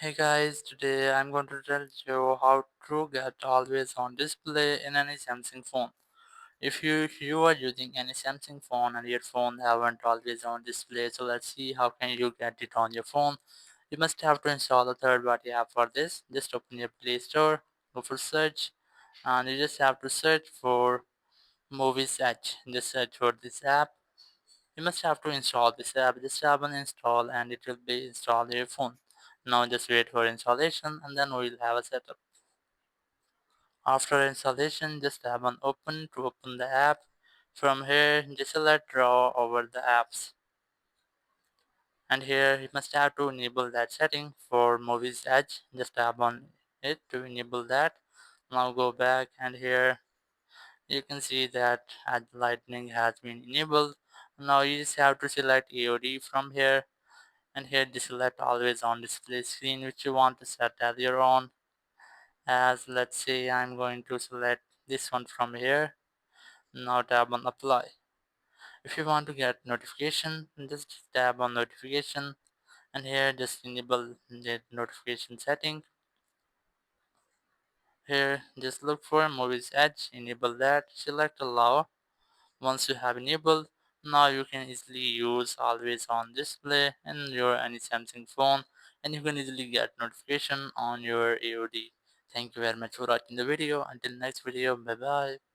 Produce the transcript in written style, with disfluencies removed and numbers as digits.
Hey guys, today I'm going to tell you how to get always on display in any Samsung phone. If you are using any Samsung phone and your phone haven't always on display, so let's see how can you get it on your phone. You must have to install a third party app for this. Just open your Play Store, go for search, and you just have to search for Movies Edge. Just search for this app. You must have to install this app. Just tap on install and it will be installed on your phone. Now just wait for installation and then we'll have a setup. After installation, just tap on open to open the app. From here, just select draw over the apps. And here you must have to enable that setting for Movies Edge. Just tap on it to enable that. Now go back and here you can see that ad lightning has been enabled. Now you just have to select AOD from here, and here deselect always on display screen which you want to set as your own. As let's say I'm going to select this one from here. Now tap on apply. If you want to get notification, just tap on notification, and here just enable the notification setting. Here just look for Movies Edge, enable that, select allow. Once you have enabled, now you can easily use always on display in your any Samsung phone, and you can easily get notification on your AOD. Thank you very much for watching the video. Until next video, bye bye.